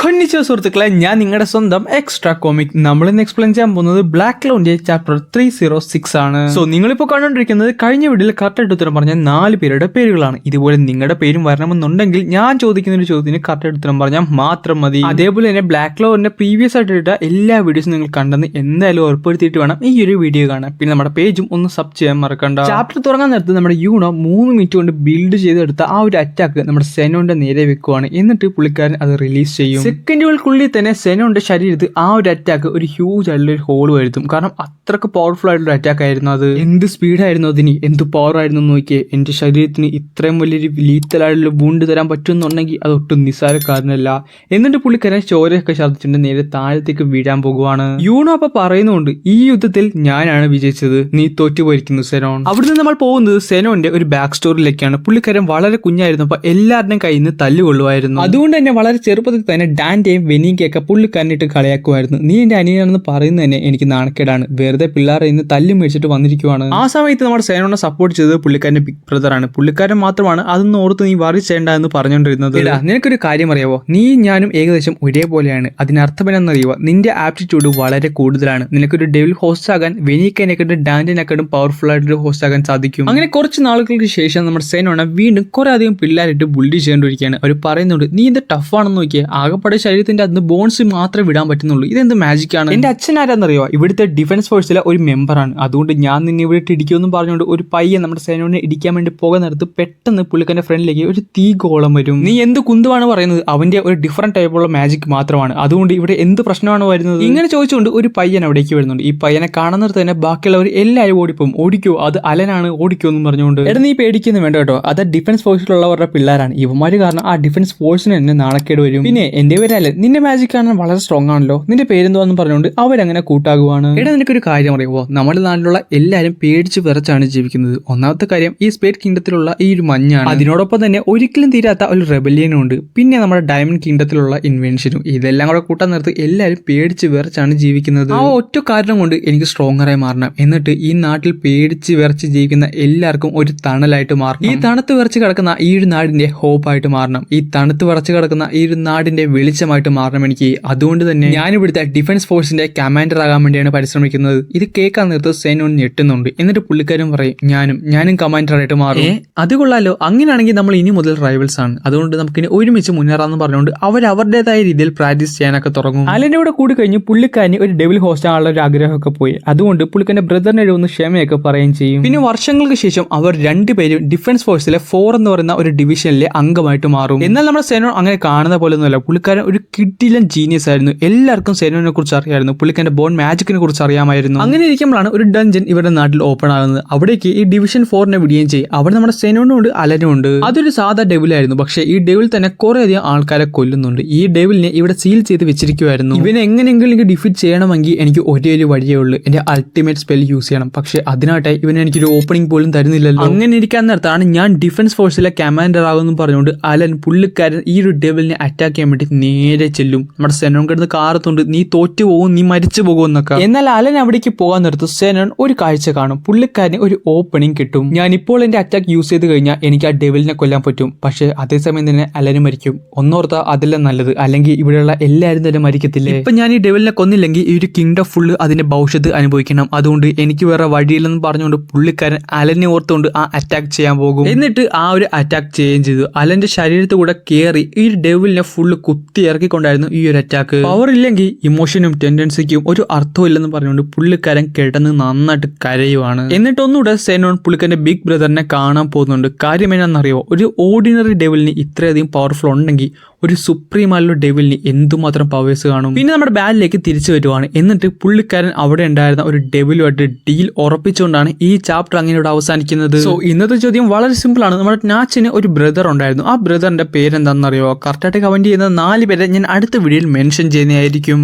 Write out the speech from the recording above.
കൊന്നിച്ചോ സുഹൃത്തുക്കളെ, ഞാൻ നിങ്ങളുടെ സ്വന്തം എക്സ്ട്രാ കോമിക്. നമ്മളിന്ന് എക്സ്പ്ലെയിൻ ചെയ്യാൻ പോകുന്നത് ബ്ലാക്ക് ക്ലൗഡിന്റെ ചാപ്റ്റർ 306 ആണ്. സോ നിങ്ങളിപ്പോൾ കണ്ടുകൊണ്ടിരിക്കുന്നത് കഴിഞ്ഞ വീഡിയോയിൽ കറക്റ്റായിട്ട് ഉത്തരം പറഞ്ഞ 4 പേരുടെ പേരുകളാണ്. ഇതുപോലെ നിങ്ങളുടെ പേരും വരണമെന്നുണ്ടെങ്കിൽ ഞാൻ ചോദിക്കുന്ന ഒരു ചോദ്യത്തിന് കറക്റ്റായിട്ട് ഉത്തരം പറഞ്ഞാൽ മാത്രം മതി. അതേപോലെ തന്നെ ബ്ലാക്ക് ക്ലൗഡിന്റെ പ്രീവിയസ് ആയിട്ട് ഇട്ട എല്ലാ വീഡിയോസും നിങ്ങൾ കണ്ടെന്ന് എന്തായാലും ഉറപ്പെടുത്തിയിട്ട് വേണം ഈ ഒരു വീഡിയോ കാണാൻ. പിന്നെ നമ്മുടെ പേജും ഒന്ന് സബ് ചെയ്യാൻ മറക്കണ്ട. ചാപ്റ്റർ തുടങ്ങാൻ നേരത്ത് നമ്മുടെ യൂണോ 3 മിനിറ്റ് കൊണ്ട് ബിൽഡ് ചെയ്തെടുത്ത ആ ഒരു അറ്റാക്ക് നമ്മുടെ സെനോന്റെ നേരെ വെക്കുവാണ്. എന്നിട്ട് പുള്ളിക്കാരൻ അത് റിലീസ് ചെയ്യും. സെക്കൻഡുകൾക്കുള്ളിൽ തന്നെ സെനോന്റെ ശരീരത്തിൽ ആ ഒരു അറ്റാക്ക് ഒരു ഹ്യൂജ് ആയിട്ടുള്ള ഒരു ഹോൾ വരുത്തും. കാരണം അത്രക്ക് പവർഫുൾ ആയിട്ടുള്ള അറ്റാക്ക് ആയിരുന്നു അത്. എന്ത് സ്പീഡായിരുന്നു അതിന്, എന്ത് പവർ ആയിരുന്നു നോക്കിയേ. എന്റെ ശരീരത്തിന് ഇത്രയും വലിയൊരു ലീത്തലായിട്ടുള്ള ബൂണ്ട് തരാൻ പറ്റുമെന്നുണ്ടെങ്കിൽ അതൊട്ടും നിസ്സാരക്കാരനല്ല. എന്നിട്ട് പുള്ളിക്കാരൻ ചോരയൊക്കെ ഛർദ്ദിച്ചിട്ട് നേരെ താഴത്തേക്ക് വീഴാൻ പോകുവാണ്. യൂണോ അപ്പൊ പറയുന്നുണ്ട്, ഈ യുദ്ധത്തിൽ ഞാനാണ് വിജയിച്ചത്, നീ തോറ്റുപോയിരിക്കുന്നു സെനോൺ. അവിടുന്ന് നമ്മൾ പോകുന്നത് സെനോന്റെ ഒരു ബാക്ക് സ്റ്റോറിയിലേക്കാണ്. പുള്ളിക്കാരൻ വളരെ കുഞ്ഞായിരുന്നപ്പോൾ എല്ലാവരുടെയും കയ്യിൽ നിന്ന് തല്ലുകൊള്ളുമായിരുന്നു. അതുകൊണ്ട് തന്നെ വളരെ ചെറുപ്പത്തിൽ തന്നെ ഡാന്റെയും വെനിയൊക്കെ പുള്ളിക്കാരനിട്ട് കളിയാക്കുമായിരുന്നു. നീ എന്റെ അനിയനാണെന്ന് പറയുന്നത് തന്നെ എനിക്ക് നാണക്കേടാണ്, വെറുതെ പിള്ളേരെ ഇന്ന് തല്ലും മേടിച്ചിട്ട് വന്നിരിക്കുവാണ്. ആ സമയത്ത് നമ്മുടെ സേനോനെ സപ്പോർട്ട് ചെയ്തത് പുള്ളിക്കാരന്റെ ബിഗ് ബ്രദർ ആണ്. പുള്ളിക്കാരൻ മാത്രമാണ് അതൊന്നും ഓർത്ത് നീ വറി ചെയ്യേണ്ട എന്ന് പറഞ്ഞുകൊണ്ടിരുന്നത്. നിനക്കൊരു കാര്യം അറിയാവോ, നീ ഞാനും ഏകദേശം ഒരേപോലെയാണ്. അതിനർത്ഥം എന്നറിയുവോ, നിന്റെ ആപ്റ്റിറ്റ്യൂഡ് വളരെ കൂടുതലാണ്. നിനക്കൊരു ഡെവിൽ ഹോസ്റ്റ് ആകാൻ വെനിക്കനെക്കാട്ടും ഡാന്റിനെക്കാട്ടും പവർഫുൾ ആയിട്ടൊരു ഹോസ്റ്റ് ആകാൻ സാധിക്കും. അങ്ങനെ കുറച്ച് നാളുകൾക്ക് ശേഷം നമ്മുടെ സേനോനെ വീണ്ടും കുറെ അധികം പിള്ളേരിട്ട് ബുള്ളി ചെയ്തുകൊണ്ടിരിക്കുകയാണ്. അവർ പറയുന്നുണ്ട്, നീ ഇത് ടഫ് ആണെന്ന് നോക്കിയാൽ, ആകെപ്പാടെ ശരീരത്തിന്റെ അന്ന് ബോൺസ് മാത്രമേ വിടാൻ പറ്റുന്നുള്ളൂ, ഇതെന്ത് മാജിക് ആണ്. എന്റെ അച്ഛൻ ആരാന്നറിയോ, ഇവിടുത്തെ ഡിഫൻസ് ഫോഴ്സിലെ ഒരു മെമ്പറാണ്. അതുകൊണ്ട് ഞാൻ നിന്നെ ഇവിടെ ഇടിക്കുമെന്നും പറഞ്ഞുകൊണ്ട് ഒരു പയ്യൻ നമ്മുടെ സേനോനെ ഇടിക്കാൻ വേണ്ടി പോകാൻ നേരത്ത് പെട്ടെന്ന് പുള്ളിക്കാരന്റെ ഫ്രണ്ടിലേക്ക് ഒരു തീ ഗോളം വരും. നീ എന്ത് കുന്തുവാണ് പറയുന്നത്, അവന്റെ ഒരു ഡിഫറെന്റ് ടൈപ്പുള്ള മാജിക് മാത്രമാണ്, അതുകൊണ്ട് ഇവിടെ എന്ത് പ്രശ്നമാണ് വരുന്നത്. ഇങ്ങനെ ചോദിച്ചുകൊണ്ട് ഒരു പയ്യൻ അവിടേക്ക് വരുന്നുണ്ട്. ഈ പയ്യനെ കാണുന്നത് തന്നെ ബാക്കിയുള്ളവർ എല്ലാവരും ഓടിപ്പോവും. ഓടിക്കോ, അത് അലനാണ്, ഓടിക്കോ എന്നും പറഞ്ഞുകൊണ്ട്. എടാ നീ പേടിക്കുന്നു വേണ്ട കേട്ടോ, അത് ഡിഫൻസ് ഫോഴ്സിലുള്ളവരുടെ പിള്ളേരാണ്. ഇവന്മാര് കാരണം ആ ഡിഫൻസ് ഫോഴ്സിന് തന്നെ നാണക്കേട് വരും. പിന്നെ എന്റെ പേരല്ലേ, നിന്റെ മാജിക് കാണാൻ വളരെ സ്ട്രോങ് ആണല്ലോ, നിന്റെ പേരെന്തോന്ന് പറഞ്ഞുകൊണ്ട് അവരങ്ങനെ കൂട്ടാകുവാണ്. എടാ നിനക്കൊരു കാര്യം അറിയുമോ, നമ്മുടെ നാട്ടിലുള്ള എല്ലാവരും പേടിച്ച് വിറച്ചാണ് ജീവിക്കുന്നത്. ഒന്നാമത്തെ കാര്യം, ഈ സ്പേഡ് കിങ്ഡത്തിലുള്ള ഈ ഒരു മഞ്ഞാണ്. അതിനോടൊപ്പം തന്നെ ഒരിക്കലും തീരാത്ത ഒരു റെബല്യനും ഉണ്ട്. പിന്നെ നമ്മുടെ ഡയമണ്ട് കിങ്ഡത്തിലുള്ള ഇൻവെൻഷനും. ഇതെല്ലാം കൂടെ കൂട്ടാൻ നേരത്ത് എല്ലാവരും പേടിച്ച് വിറച്ചാണ് ജീവിക്കുന്നത്. ആ ഒറ്റ കാരണം കൊണ്ട് എനിക്ക് സ്ട്രോങ്ങറായി മാറണം, എന്നിട്ട് ഈ നാട്ടിൽ പേടിച്ച് വിറച്ച് ജീവിക്കുന്ന എല്ലാവർക്കും ഒരു തണലായിട്ട് മാറണം. ഈ തണുത്ത് വിറച്ച് കിടക്കുന്ന ഈ ഒരു നാടിന്റെ ഹോപ്പായിട്ട് മാറണം. ഈ തണുത്ത് വിറച്ച് കിടക്കുന്ന ഈ ഒരു നാടിന്റെ വെളിച്ചമായിട്ട് മാറണം എനിക്ക്. അതുകൊണ്ട് തന്നെ ഞാൻ ഇവിടുത്തെ ഡിഫൻസ് ഫോഴ്സിന്റെ കമാൻഡർ ആകാൻ വേണ്ടിയാണ് പരിശ്രമിക്കുന്നത്. ഇത് കേൾക്കാൻ നേരത്ത് സേനോൻ ഞെട്ടുന്നുണ്ട്. എന്നിട്ട് പുള്ളിക്കാരും പറയും, ഞാനും കമാൻഡറായിട്ട് മാറും. അത് കൊള്ളാലോ, അങ്ങനെയാണെങ്കിൽ നമ്മൾ ഇനി മുതൽ റൈവൽസ് ആണ്, അതുകൊണ്ട് നമുക്കിനി ഒരുമിച്ച് മുന്നേറാന്ന് പറഞ്ഞുകൊണ്ട് അവർ അവരുടേതായ രീതിയിൽ പ്രാക്ടീസ് ചെയ്യാനൊക്കെ തുടങ്ങും. അലന്റെ കൂടെ കൂടി കഴിഞ്ഞ് പുള്ളിക്കാരന് ഒരു ഡെവിൽ ഹോസ്റ്റ് ആണുള്ള ഒരു ആഗ്രഹമൊക്കെ പോയി. അതുകൊണ്ട് പുള്ളിക്കാരന്റെ ബ്രദറിനെ എഴുതുന്ന ക്ഷമയൊക്കെ പറയുകയും ചെയ്യും. പിന്നെ വർഷങ്ങൾക്ക് ശേഷം അവർ രണ്ടുപേരും ഡിഫൻസ് ഫോഴ്സിലെ 4 എന്ന് പറയുന്ന ഒരു ഡിവിഷനിലെ അംഗമായിട്ട് മാറും. എന്നാൽ നമ്മുടെ സേനോൻ അങ്ങനെ കാണുന്ന പോലെ ഒന്നുമല്ല. പുള്ളിക്കാരൻ ഒരു കിഡിലൻ ജീനിയസ് ആയിരുന്നു. എല്ലാവർക്കും സേനോനെ കുറിച്ച് അറിയാമായിരുന്നു. പുള്ളിക്കാരന്റെ ബോൺ മാജിക്കിനെ കുറിച്ച് അറിയാമായിരുന്നു. അങ്ങനെ ഇരിക്കുമ്പോഴാണ് ഒരു ഡഞ്ചൻ ഇവരുടെ നാട്ടിൽ ഓപ്പൺ ആകുന്നത്. അവിടേക്ക് ഈ ഡിവിഷൻ 4നെ വിടുകയും ചെയ്യും. അവിടെ നമ്മുടെ സേനോനും ഉണ്ട്, അലനും ഉണ്ട്. അതൊരു സാധാ ഡെവിലായിരുന്നു. പക്ഷേ ഈ ഡെവിൽ തന്നെ കുറെ അധികം ആൾക്കാരെ കൊല്ലുന്നുണ്ട്. ഈ ഡെവിലിനെ ഇവിടെ സീൽ ചെയ്ത് വെച്ചിരിക്കുമായിരുന്നു. ഇവനെ എങ്ങനെയെങ്കിലും എനിക്ക് ഡിഫീറ്റ് ചെയ്യണമെങ്കിൽ എനിക്ക് ഒരേ ഒരു വഴിയേ ഉള്ളൂ, എന്റെ അൾട്ടിമേറ്റ് സ്പെൽ യൂസ് ചെയ്യണം. പക്ഷേ അതിനായിട്ട് ഇവനെ എനിക്കൊരു ഓപ്പണിംഗ് പോലും തരുന്നില്ലല്ലോ. അങ്ങനെ ഇരിക്കാൻ നേരത്താണ് ഞാൻ ഡിഫൻസ് ഫോഴ്സിലെ കമാൻഡർ ആകുമെന്ന് പറഞ്ഞുകൊണ്ട് അലൻ പുള്ളിക്കാരൻ ഈ ഒരു ഡെവിലിനെ അറ്റാക്ക് ചെയ്യാൻ വേണ്ടി നേരെ ചെല്ലും. നമ്മുടെ സെനോൻ കിടന്ന് കാറത്തുണ്ട്, നീ തോറ്റു പോകും, നീ മരിച്ചു പോകും എന്നൊക്കെ. എന്നാൽ അലൻ അവിടേക്ക് പോകാൻ നേരത്ത് സെനോൻ ഒരു കാഴ്ച കാണും. പുള്ളിക്കാരന് ഒരു ഓപ്പണിംഗ് കിട്ടും. ഞാൻ ഇപ്പോൾ എന്റെ അറ്റാക്ക് യൂസ് ചെയ്ത് കഴിഞ്ഞാൽ എനിക്ക് ആ ഡെവിലിനെ കൊല്ലാൻ പറ്റും. പക്ഷേ അതേസമയം തന്നെ അലന് മരിക്കും. ഒന്നോർത്ത അതെല്ലാം നല്ലത്, അല്ലെങ്കിൽ ഇവിടെയുള്ള എല്ലാവരും തന്നെ മരിക്കത്തില്ലേ. ഇപ്പൊ ഞാൻ ഈ ഡെവിലിനെ കൊന്നില്ലെങ്കിൽ ഈ ഒരു കിങ്ഡം ഫുള്ള് അതിന്റെ ഭവിഷ്യത്ത് അനുഭവിക്കണം. അതുകൊണ്ട് എനിക്ക് വേറെ വഴിയില്ലെന്ന് പറഞ്ഞുകൊണ്ട് പുള്ളിക്കാരൻ അലനെ ഓർത്തുകൊണ്ട് ആ അറ്റാക്ക് ചെയ്യാൻ പോകും. എന്നിട്ട് ആ ഒരു അറ്റാക്ക് ചെയ്യുകയും ചെയ്തു. അലന്റെ ശരീരത്തിൽ കൂടെ കയറി ഈ ഡെവിലിനെ ഫുള്ള് കുത്തി ഇറക്കിക്കൊണ്ടായിരുന്നു ഈ ഒരു അറ്റാക്ക്. പവർ ഇല്ലെങ്കിൽ ഇമോഷനും ടെൻഡൻസിക്കും ഒരു അർത്ഥവും ഇല്ലെന്ന് പറഞ്ഞുകൊണ്ട് പുള്ളിക്കാരൻ കിടന്ന് നന്നായിട്ട് കരയുവാണ്. എന്നിട്ട് ഒന്നുകൂടെ സെനോൻ പുള്ളിക്കാരന്റെ ബിഗ് ബ്രദറിനെ കാണാൻ പോകുന്നുണ്ട്. കാര്യം എന്നാണെന്നറിയോ, ഒരു ഓർഡിനറി ഡെവിലിന് ഇത്രയധികം പവർഫുൾ ഉണ്ടെങ്കിൽ ഒരു സുപ്രീം ആയുള്ള ഡെവിലിന് എന്തുമാത്രം പവേഴ്സ് കാണും. പിന്നെ നമ്മുടെ ബാറ്റിലേക്ക് തിരിച്ചു വരുവാണ്. എന്നിട്ട് പുള്ളിക്കാരൻ അവിടെ ഉണ്ടായിരുന്ന ഒരു ഡെവിലുമായിട്ട് ഡീൽ ഉറപ്പിച്ചുകൊണ്ടാണ് ഈ ചാപ്റ്റർ അങ്ങനെ അവസാനിക്കുന്നത്. സോ ഇന്നത്തെ ചോദ്യം വളരെ സിമ്പിൾ ആണ്. നമ്മുടെ നാച്ചിന് ഒരു ബ്രദർ ഉണ്ടായിരുന്നു. ആ ബ്രദറിന്റെ പേരെന്താണെന്നറിയോ? കറക്റ്റായിട്ട് കമന്റ് ചെയ്യുന്ന 4 പേരെ ഞാൻ അടുത്ത വീഡിയോയിൽ മെൻഷൻ ചെയ്യുന്നതായിരിക്കും.